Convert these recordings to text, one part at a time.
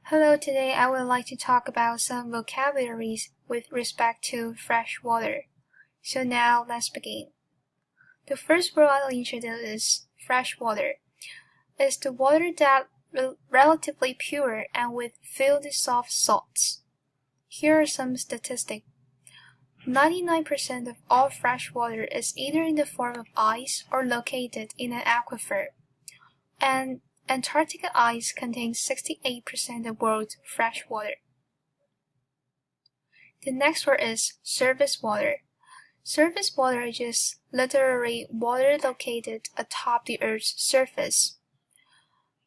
Hello, today I would like to talk about some vocabularies with respect to fresh water. So now let's begin. The first word I'll introduce is fresh water. It's the water that relatively pure and with few dissolved salts. Here are some statistics. 99% of all fresh water is either in the form of ice or located in an aquifer. And Antarctica ice contains 68% of the world's fresh water. The next word is surface water. Surface water is just literally water located atop the Earth's surface.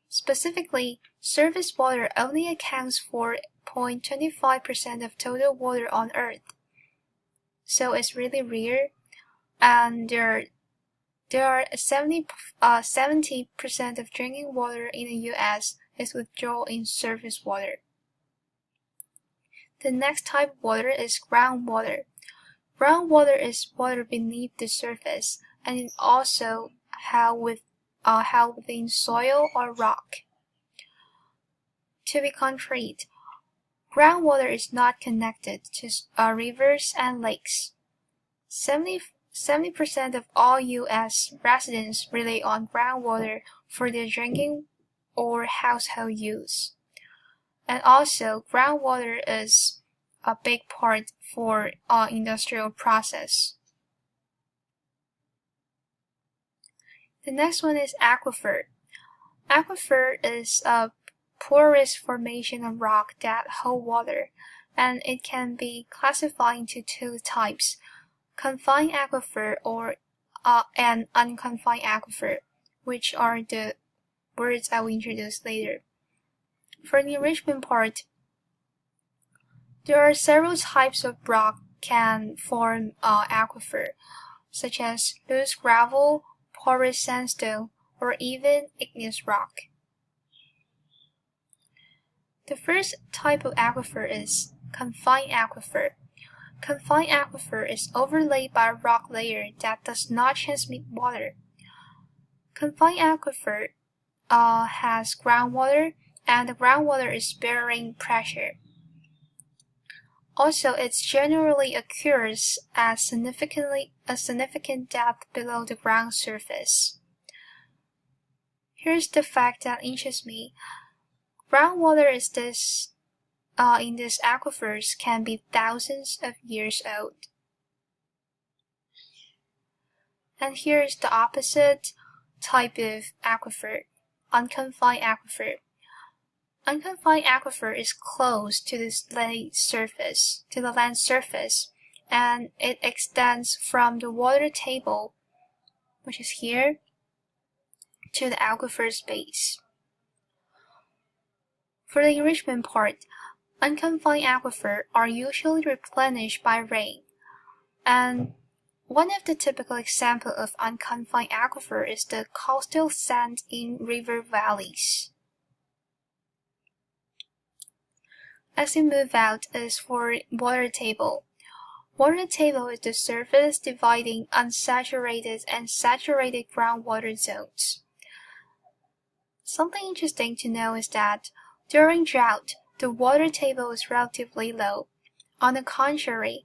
Specifically, surface water only accounts for 0.25% of total water on Earth. So it's really rare, and there are 70% of drinking water in the US is withdrawn in surface water. The next type of water is groundwater. Groundwater is water beneath the surface, and it also held within soil or rock. To be concrete, groundwater is not connected to rivers and lakes. 70% of all U.S. residents rely on groundwater for their drinking or household use. And also, groundwater is a big part for industrial process. The next one is aquifer. Aquifer is a porous formation of rock that hold water, and it can be classified into two types: confined aquifer or an unconfined aquifer, which are the words I will introduce later. For the enrichment part, there are several types of rock can form aquifer, such as loose gravel, porous sandstone, or even igneous rock. The first type of aquifer is confined aquifer. Confined aquifer is overlaid by a rock layer that does not transmit water. Confined aquifer has groundwater, and the groundwater is bearing pressure. Also, it generally occurs at a significant depth below the ground surface. Here's the fact that interests me. Groundwater in these aquifers can be thousands of years old. And here is the opposite type of aquifer, unconfined aquifer. Unconfined aquifer is close to the land surface, and it extends from the water table, which is here, to the aquifer's base. For the enrichment part, unconfined aquifer are usually replenished by rain, and one of the typical examples of unconfined aquifer is the coastal sand in river valleys. As we move out is for water table. Water table is the surface dividing unsaturated and saturated groundwater zones. Something interesting to know is that during drought, the water table is relatively low. On the contrary,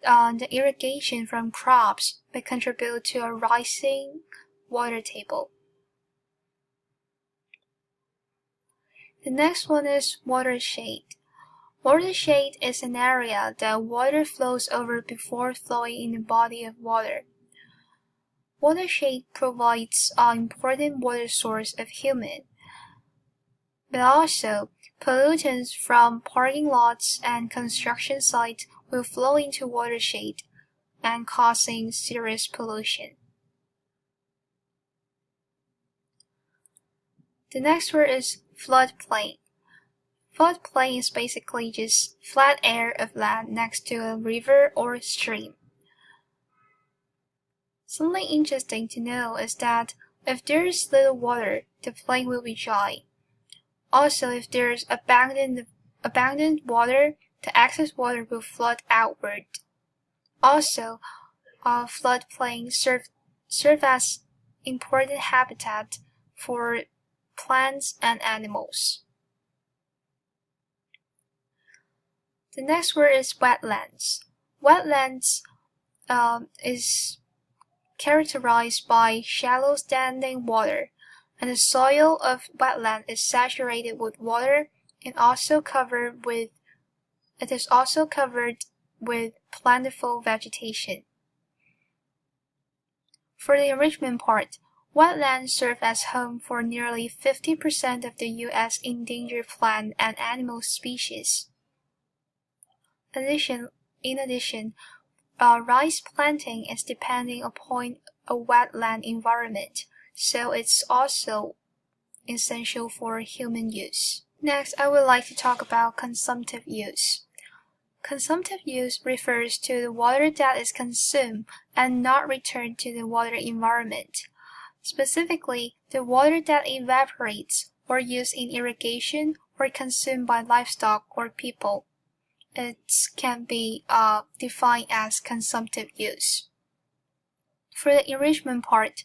the irrigation from crops may contribute to a rising water table. The next one is watershed. Watershed is an area that water flows over before flowing in a body of water. Watershed provides an important water source of human, but also pollutants from parking lots and construction sites will flow into watershed and causing serious pollution. The next word is floodplain. Floodplain is basically just flat area of land next to a river or stream. Something interesting to know is that if there is little water, the plain will be dry. Also, if there is abundant water, the excess water will flood outward. Also, floodplains serve as important habitat for plants and animals. The next word is wetlands. Wetlands is characterized by shallow standing water, and the soil of wetland is saturated with water and it is also covered with plentiful vegetation. For the enrichment part, wetlands serve as home for nearly 50% of the U.S. endangered plant and animal species. In addition, rice planting is depending upon a wetland environment, so it's also essential for human use. Next, I would like to talk about consumptive use. Consumptive use refers to the water that is consumed and not returned to the water environment. Specifically, the water that evaporates or used in irrigation or consumed by livestock or people. It can be defined as consumptive use. For the enrichment part,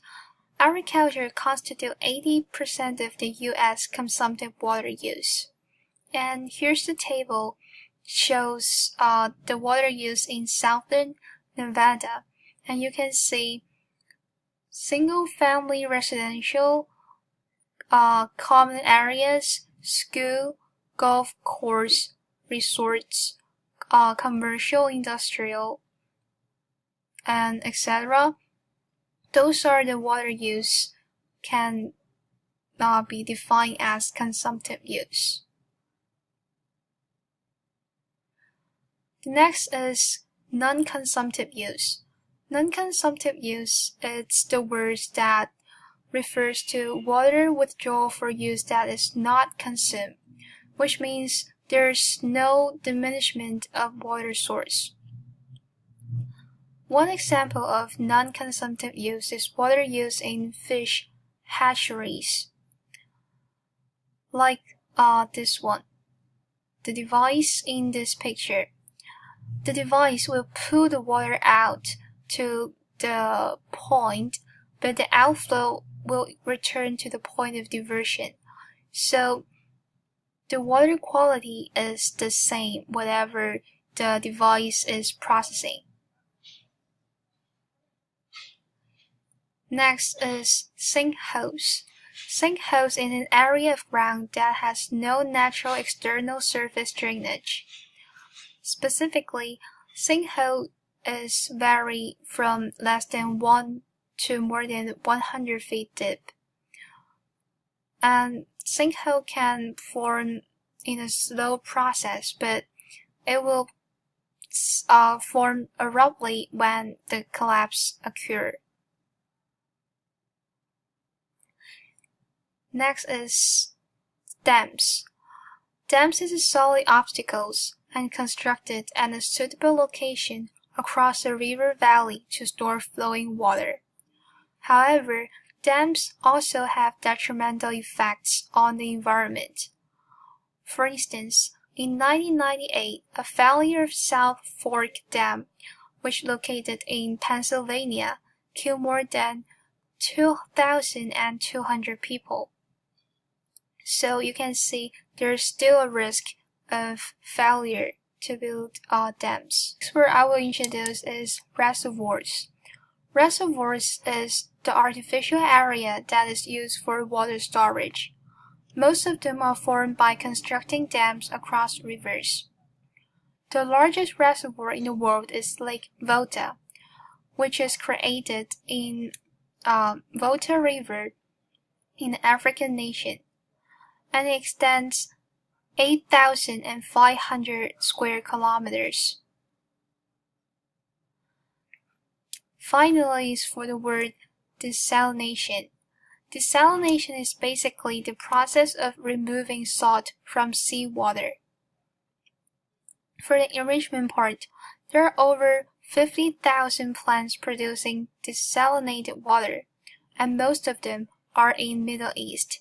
agriculture constitutes 80% of the U.S. consumptive water use. And here's the table shows the water use in southern Nevada, and you can see single-family residential, common areas, school, golf course, resorts, commercial, industrial, and etc. Those are the water use can be defined as consumptive use. The next is non-consumptive use. Non-consumptive use is the word that refers to water withdrawal for use that is not consumed, which means there's no diminishment of water source. One example of non-consumptive use is water use in fish hatcheries, like this one, the device in this picture. The device will pull the water out to the point, but the outflow will return to the point of diversion. So the water quality is the same whatever the device is processing. Next is sinkholes. Sinkholes in an area of ground that has no natural external surface drainage. Specifically, sinkhole is vary from less than 1 to more than 100 feet deep. And sinkhole can form in a slow process, but it will form abruptly when the collapse occurs. Next is dams. Dams is solid obstacles and constructed at a suitable location across a river valley to store flowing water. However, dams also have detrimental effects on the environment. For instance, in 1998, a failure of South Fork Dam, which located in Pennsylvania, killed more than 2,200 people. So you can see there's still a risk of failure to build dams. Next word I will introduce is reservoirs. Reservoirs is the artificial area that is used for water storage. Most of them are formed by constructing dams across rivers. The largest reservoir in the world is Lake Volta, which is created in Volta River in the African nation, and it extends 8,500 square kilometers. Finally is for the word desalination. Desalination is basically the process of removing salt from seawater. For the enrichment part, there are over 50,000 plants producing desalinated water, and most of them are in Middle East.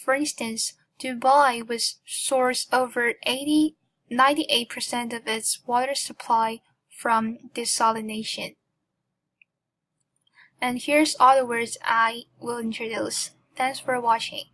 For instance, Dubai was sourced over 98% of its water supply from desalination. And here's all the words I will introduce. Thanks for watching.